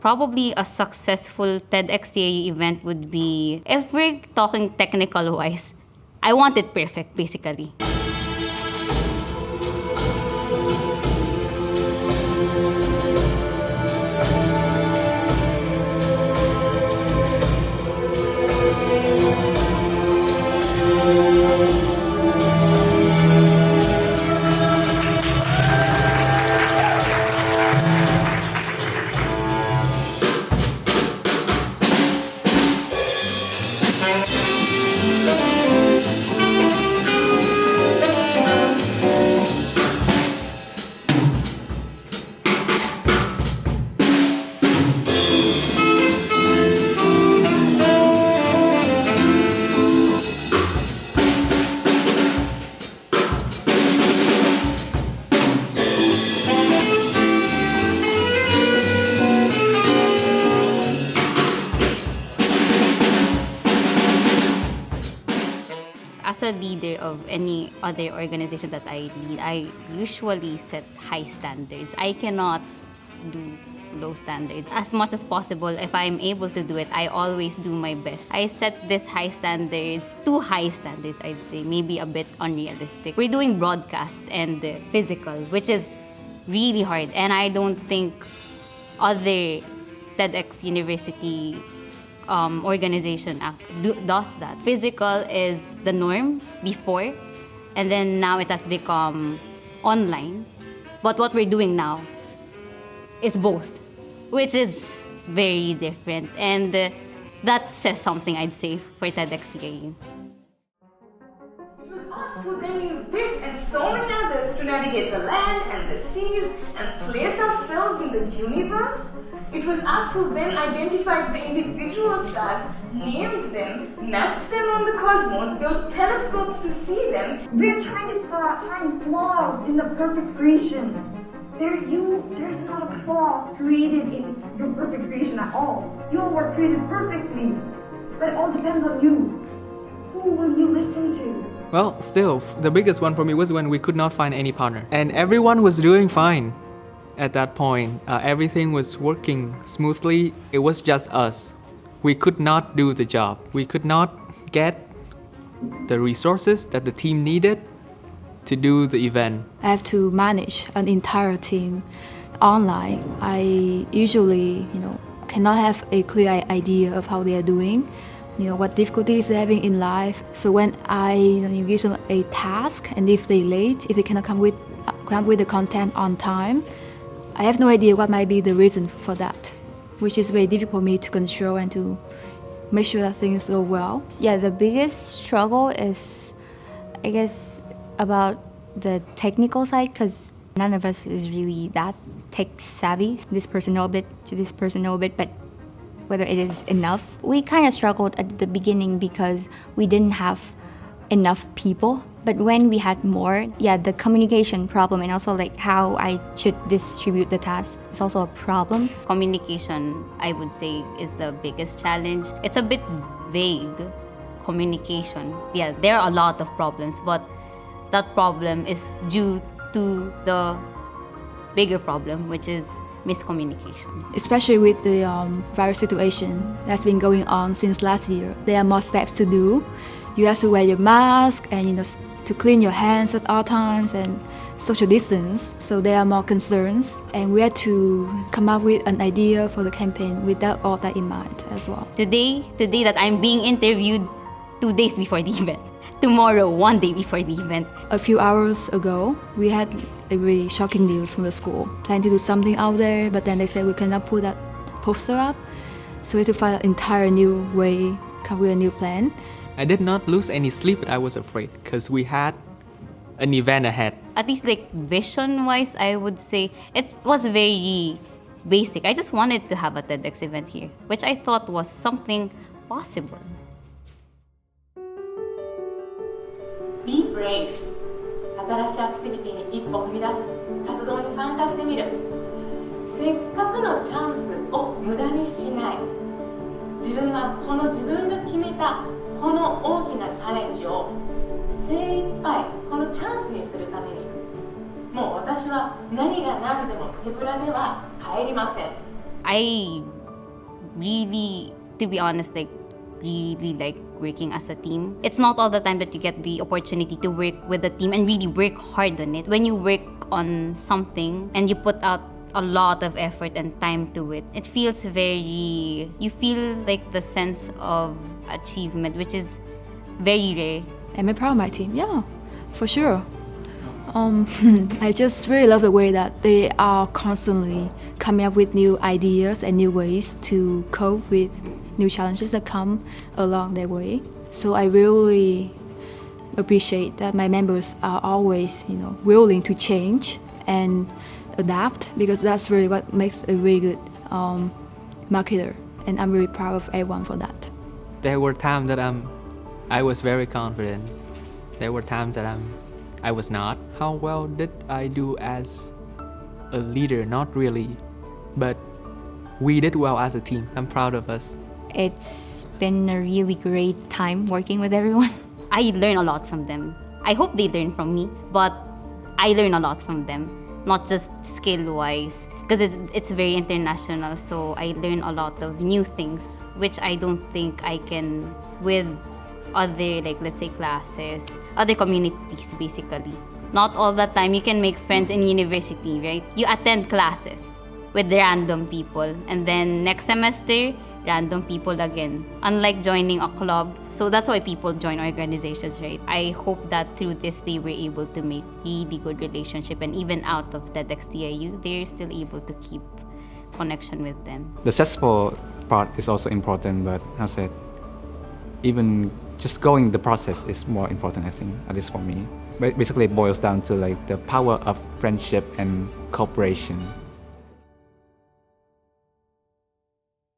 Probably a successful TEDxTA event would be, if we're talking technical wise, I want it perfect basically. As a leader of any other organization that I lead, I usually set high standards. I cannot do low standards. As much as possible, if I'm able to do it, I always do my best. I set this high standards, too high standards, I'd say, maybe a bit unrealistic. We're doing broadcast and physical, which is really hard. And I don't think other TEDx University organization does that. Physical is the norm before, and then now it has become online. But what we're doing now is both, which is very different. And that says something, I'd say, for TEDxTA. It was us who then used this and so many others to navigate the land and the seas and place ourselves in the universe. It was us who then identified the individual stars, named them, mapped them on the cosmos, built telescopes to see them. We're trying to find flaws in the perfect creation. There's not a flaw created in your perfect creation at all. You all were created perfectly, but it all depends on you. Who will you listen to? Well, still, the biggest one for me was when we could not find any partner. And everyone was doing fine at that point. Everything was working smoothly. It was just us. We could not do the job. We could not get the resources that the team needed to do the event. I have to manage an entire team online. I usually, cannot have a clear idea of how they are doing, what difficulties they're having in life. So when you give them a task, and if they're late, if they cannot come with the content on time, I have no idea what might be the reason for that, which is very difficult for me to control and to make sure that things go well. Yeah, the biggest struggle is, I guess, about the technical side, because none of us is really that tech savvy. This person know a bit, this person know a bit, but whether it is enough. We kind of struggled at the beginning because we didn't have enough people. But when we had more, the communication problem and also like how I should distribute the task is also a problem. Communication, I would say, is the biggest challenge. It's a bit vague, communication. Yeah, there are a lot of problems, but that problem is due to the bigger problem, which is miscommunication. Especially with the virus situation that's been going on since last year, there are more steps to do. You have to wear your mask and to clean your hands at all times and social distance. So there are more concerns, and we had to come up with an idea for the campaign without all that in mind as well. Today that I'm being interviewed 2 days before the event. Tomorrow, 1 day before the event. A few hours ago, we had a really shocking news from the school. Planning to do something out there, but then they said we cannot put that poster up. So we had to find an entire new way, come with a new plan. I did not lose any sleep, but I was afraid because we had an event ahead. At least like vision-wise, I would say it was very basic. I just wanted to have a TEDx event here, which I thought was something possible. Be brave. 新しいアクティビティに一歩踏み出す、活動に参加してみる。せっかくのチャンスを無駄にしない。自分が決めたこの大きなチャレンジを精一杯このチャンスにするために、もう私は何が何でも手ぶらでは帰りません。I really, to be honest, really like working as a team. It's not all the time that you get the opportunity to work with a team and really work hard on it. When you work on something and you put out a lot of effort and time to it, it feels you feel like the sense of achievement, which is very rare. Am I proud of my team? Yeah, for sure. I just really love the way that they are constantly coming up with new ideas and new ways to cope with new challenges that come along their way. So I really appreciate that my members are always, willing to change and adapt, because that's really what makes a really good marketer. And I'm really proud of everyone for that. There were times that I was very confident. There were times that I was not. How well did I do as a leader? Not really, but we did well as a team. I'm proud of us. It's been a really great time working with everyone. I learn a lot from them. I hope they learn from me, but I learn a lot from them, not just skill-wise, because it's very international, so I learn a lot of new things, which I don't think I can with other, let's say, classes, other communities, basically. Not all the time you can make friends in university, right? You attend classes with random people, and then next semester, random people again. Unlike joining a club, so that's why people join organizations, right? I hope that through this they were able to make really good relationship, and even out of TEDxTIU, they're still able to keep connection with them. The successful part is also important, but as I said, even just going the process is more important, I think, at least for me. But basically it boils down to the power of friendship and cooperation.